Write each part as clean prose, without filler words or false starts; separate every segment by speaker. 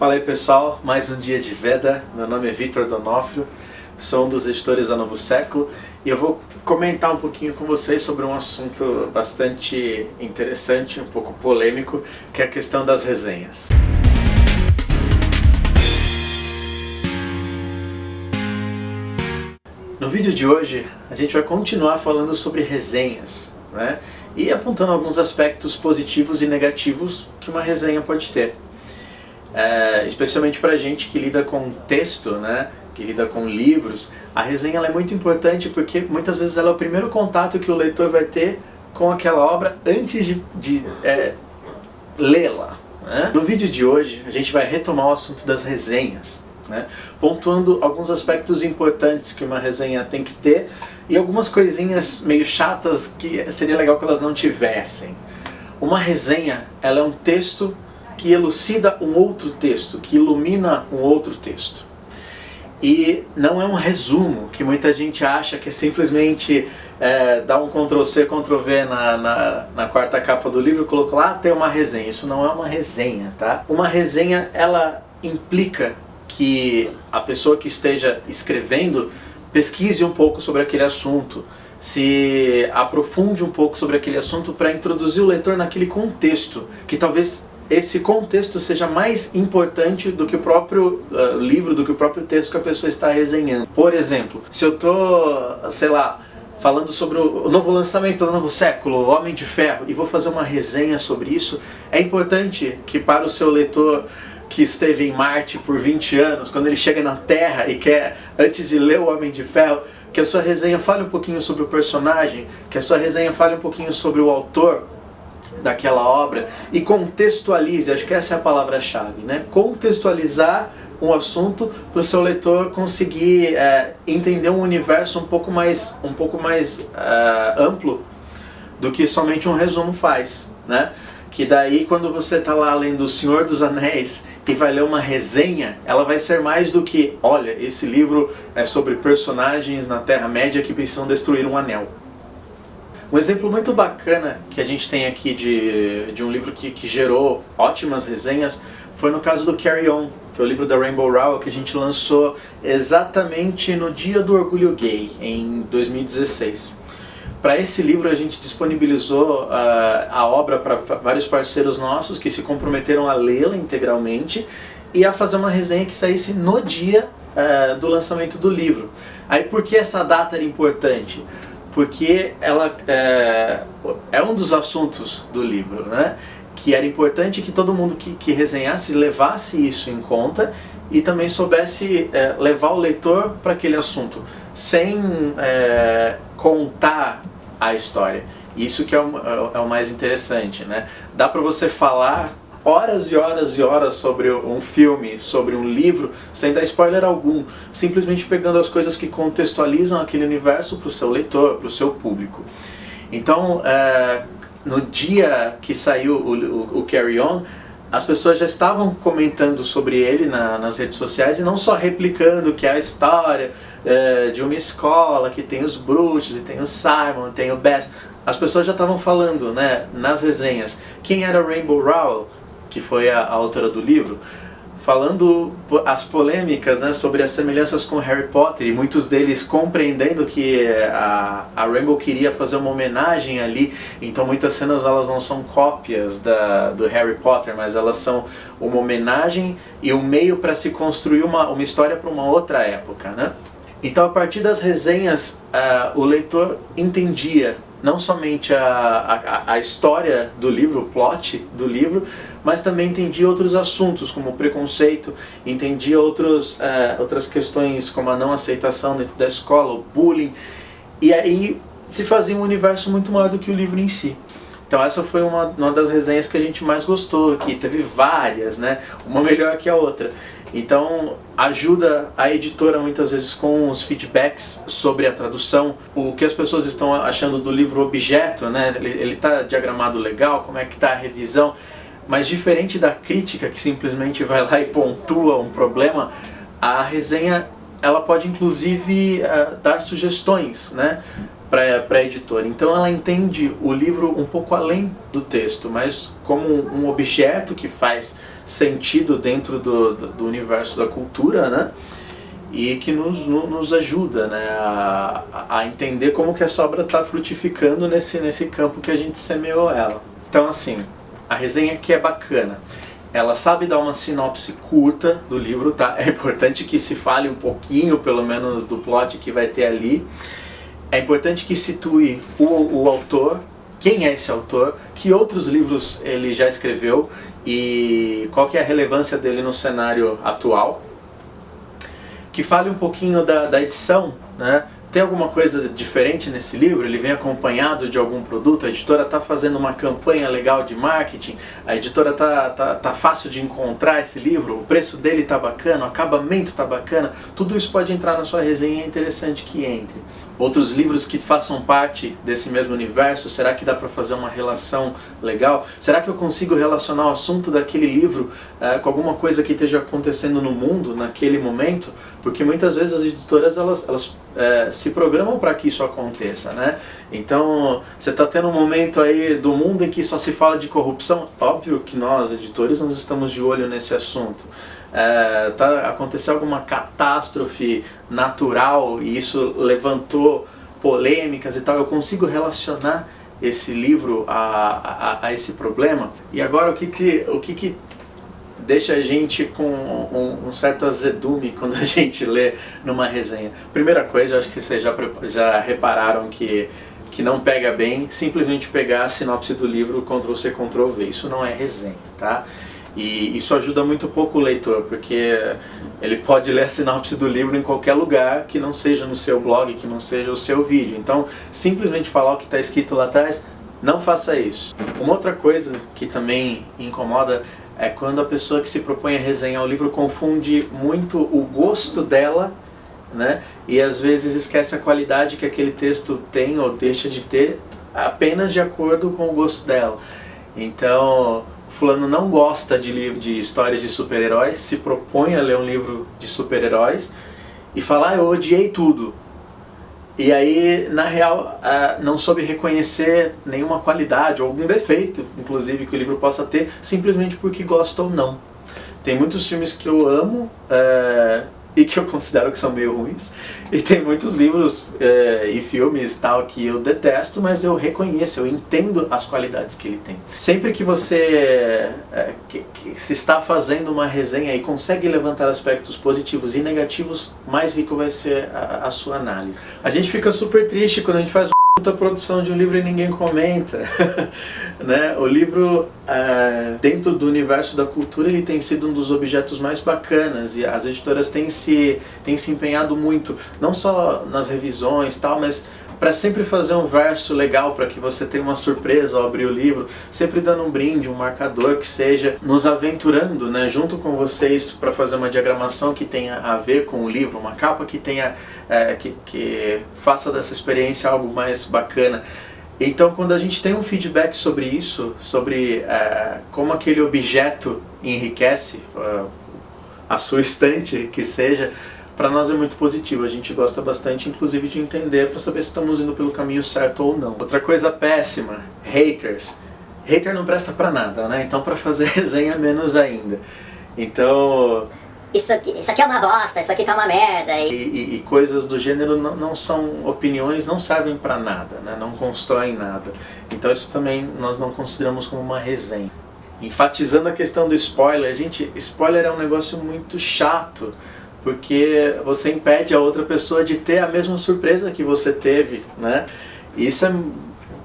Speaker 1: Fala aí pessoal, mais um dia de Veda. Meu nome é Vitor Donofrio, sou um dos editores da Novo Século e eu vou comentar um pouquinho com vocês sobre um assunto bastante interessante, um pouco polêmico, que é a questão das resenhas. No vídeo de hoje a gente vai continuar falando sobre resenhas, né? E apontando alguns aspectos positivos e negativos que uma resenha pode ter. Especialmente para gente que lida com texto, né? Que lida com livros, a resenha ela é muito importante porque muitas vezes ela é o primeiro contato que o leitor vai ter com aquela obra antes de lê-la, né? No vídeo de hoje a gente vai retomar o assunto das resenhas, né? Pontuando alguns aspectos importantes que uma resenha tem que ter e algumas coisinhas meio chatas que seria legal que elas não tivessem. Uma resenha ela é um texto que elucida um outro texto, que ilumina um outro texto. E não é um resumo, que muita gente acha que é simplesmente dar um Ctrl+C, Ctrl+V na quarta capa do livro e colocar lá, tem uma resenha. Isso não é uma resenha, tá? Uma resenha, ela implica que a pessoa que esteja escrevendo pesquise um pouco sobre aquele assunto, se aprofunde um pouco sobre aquele assunto para introduzir o leitor naquele contexto, que talvez esse contexto seja mais importante do que o próprio livro, do que o próprio texto que a pessoa está resenhando. Por exemplo, se eu estou, sei lá, falando sobre o novo lançamento do Novo Século, o Homem de Ferro, e vou fazer uma resenha sobre isso, é importante que para o seu leitor que esteve em Marte por 20 anos, quando ele chega na Terra e quer, antes de ler o Homem de Ferro, que a sua resenha fale um pouquinho sobre o personagem, que a sua resenha fale um pouquinho sobre o autor daquela obra e contextualize, acho que essa é a palavra-chave, né? Contextualizar um assunto para o seu leitor conseguir entender um universo um pouco mais amplo do que somente um resumo faz, né? Que daí quando você está lá lendo O Senhor dos Anéis e vai ler uma resenha, ela vai ser mais do que, olha, esse livro é sobre personagens na Terra-média que precisam destruir um anel. Um exemplo muito bacana que a gente tem aqui de um livro que gerou ótimas resenhas foi no caso do Carry On, foi o livro da Rainbow Rowell que a gente lançou exatamente no dia do Orgulho Gay, em 2016. Para esse livro a gente disponibilizou a obra para vários parceiros nossos que se comprometeram a lê-la integralmente e a fazer uma resenha que saísse no dia do lançamento do livro. Aí por que essa data era importante? Porque ela é um dos assuntos do livro, né? Que era importante que todo mundo que resenhasse levasse isso em conta e também soubesse levar o leitor para aquele assunto, sem contar a história. Isso que é o mais interessante, né? Dá para você falar horas e horas e horas sobre um filme, sobre um livro, sem dar spoiler algum, simplesmente pegando as coisas que contextualizam aquele universo para o seu leitor, para o seu público. Então, no dia que saiu o Carry On, as pessoas já estavam comentando sobre ele nas redes sociais e não só replicando que é a história de uma escola que tem os bruxos e tem o Simon, tem o Bess. As pessoas já estavam falando, né, nas resenhas quem era Rainbow Rowell, que foi a autora do livro, falando as polêmicas, né, sobre as semelhanças com Harry Potter e muitos deles compreendendo que a Rainbow queria fazer uma homenagem ali, então muitas cenas elas não são cópias do Harry Potter, mas elas são uma homenagem e um meio para se construir uma história para uma outra época, né? Então a partir das resenhas o leitor entendia não somente a história do livro, o plot do livro, mas também entendia outros assuntos, como o preconceito, entendia outras questões como a não aceitação dentro da escola, o bullying, e aí se fazia um universo muito maior do que o livro em si. Então essa foi uma das resenhas que a gente mais gostou aqui, teve várias, né? Uma melhor que a outra. Então ajuda a editora muitas vezes com os feedbacks sobre a tradução, o que as pessoas estão achando do livro objeto, né? Ele está diagramado legal, como é que está a revisão, mas diferente da crítica que simplesmente vai lá e pontua um problema, a resenha ela pode inclusive dar sugestões, né? para a editora. Então ela entende o livro um pouco além do texto, mas como um objeto que faz sentido dentro do universo da cultura, né? E que nos ajuda, né, a entender como que essa obra está frutificando nesse campo que a gente semeou ela. Então assim, a resenha aqui é bacana. Ela sabe dar uma sinopse curta do livro, tá? É importante que se fale um pouquinho, pelo menos, do plot que vai ter ali. É importante que situe o autor, quem é esse autor, que outros livros ele já escreveu e qual que é a relevância dele no cenário atual. Que fale um pouquinho da edição, né? Tem alguma coisa diferente nesse livro? Ele vem acompanhado de algum produto? A editora está fazendo uma campanha legal de marketing? A editora tá fácil de encontrar esse livro? O preço dele está bacana? O acabamento está bacana? Tudo isso pode entrar na sua resenha, é interessante que entre. Outros livros que façam parte desse mesmo universo, será que dá para fazer uma relação legal? Será que eu consigo relacionar o assunto daquele livro com alguma coisa que esteja acontecendo no mundo naquele momento? Porque muitas vezes as editoras elas se programam para que isso aconteça, né? Então, você está tendo um momento aí do mundo em que só se fala de corrupção. Óbvio que nós, editores, nós estamos de olho nesse assunto. Aconteceu alguma catástrofe natural e isso levantou polêmicas e tal, eu consigo relacionar esse livro a esse problema. E agora o que deixa a gente com um certo azedume quando a gente lê numa resenha? Primeira coisa, eu acho que vocês já repararam que não pega bem simplesmente pegar a sinopse do livro, Ctrl+C, Ctrl+V. Isso não é resenha, tá? E isso ajuda muito pouco o leitor, porque ele pode ler a sinopse do livro em qualquer lugar que não seja no seu blog, que não seja o seu vídeo. Então, simplesmente falar o que está escrito lá atrás, não faça isso. Uma outra coisa que também incomoda é quando a pessoa que se propõe a resenhar o livro confunde muito o gosto dela, né? E às vezes esquece a qualidade que aquele texto tem ou deixa de ter apenas de acordo com o gosto dela. Então, fulano não gosta de histórias de super-heróis, se propõe a ler um livro de super-heróis e fala, eu odiei tudo. E aí, na real, não soube reconhecer nenhuma qualidade ou algum defeito, inclusive, que o livro possa ter, simplesmente porque gosta ou não. Tem muitos filmes que eu amo e que eu considero que são meio ruins, e tem muitos livros e filmes tal que eu detesto, mas eu reconheço, eu entendo as qualidades que ele tem. Sempre que você que se está fazendo uma resenha e consegue levantar aspectos positivos e negativos, mais rico vai ser a sua análise. A gente fica super triste quando a gente faz a produção de um livro e ninguém comenta, né? O livro, dentro do universo da cultura, ele tem sido um dos objetos mais bacanas e as editoras têm se empenhado muito, não só nas revisões e tal, mas para sempre fazer um verso legal para que você tenha uma surpresa ao abrir o livro, sempre dando um brinde, um marcador que seja nos aventurando, né, junto com vocês para fazer uma diagramação que tenha a ver com o livro, uma capa que tenha que faça dessa experiência algo mais bacana. Então, quando a gente tem um feedback sobre isso, sobre como aquele objeto enriquece a sua estante, que seja, para nós é muito positivo. A gente gosta bastante, inclusive, de entender para saber se estamos indo pelo caminho certo ou não. Outra coisa péssima, haters. Hater não presta para nada, né? Então, para fazer resenha, menos ainda. Então,
Speaker 2: Isso aqui é uma bosta, isso aqui tá uma merda.
Speaker 1: E coisas do gênero não são opiniões, não servem para nada, né? Não constroem nada. Então isso também nós não consideramos como uma resenha. Enfatizando a questão do spoiler, gente, spoiler é um negócio muito chato, porque você impede a outra pessoa de ter a mesma surpresa que você teve, né? E isso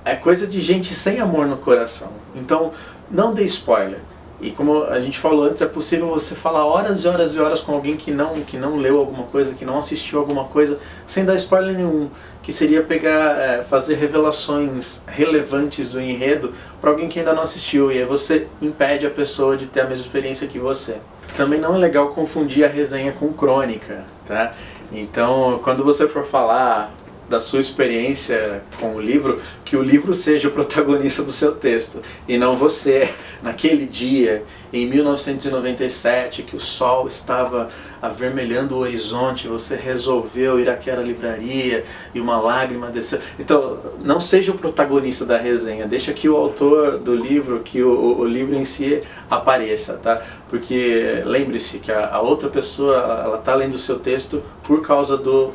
Speaker 1: é coisa de gente sem amor no coração. Então, não dê spoiler. E como a gente falou antes, é possível você falar horas e horas e horas com alguém que não leu alguma coisa, que não assistiu alguma coisa, sem dar spoiler nenhum, que seria pegar, fazer revelações relevantes do enredo para alguém que ainda não assistiu, e aí você impede a pessoa de ter a mesma experiência que você. Também não é legal confundir a resenha com crônica, tá? Então, quando você for falar da sua experiência com o livro, que o livro seja o protagonista do seu texto, e não você, naquele dia, em 1997, que o sol estava avermelhando o horizonte, você resolveu ir àquela livraria e uma lágrima desceu. Então, não seja o protagonista da resenha, deixa que o autor do livro, que o livro em si apareça, tá? Porque lembre-se que a outra pessoa, ela está lendo o seu texto por causa do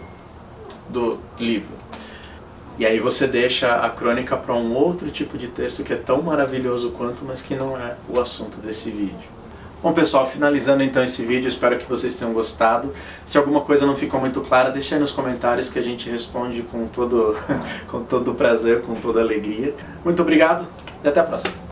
Speaker 1: livro. E aí você deixa a crônica para um outro tipo de texto que é tão maravilhoso quanto, mas que não é o assunto desse vídeo. Bom pessoal, finalizando então esse vídeo, espero que vocês tenham gostado. Se alguma coisa não ficou muito clara, deixa aí nos comentários que a gente responde com todo prazer, com toda alegria. Muito obrigado e até a próxima.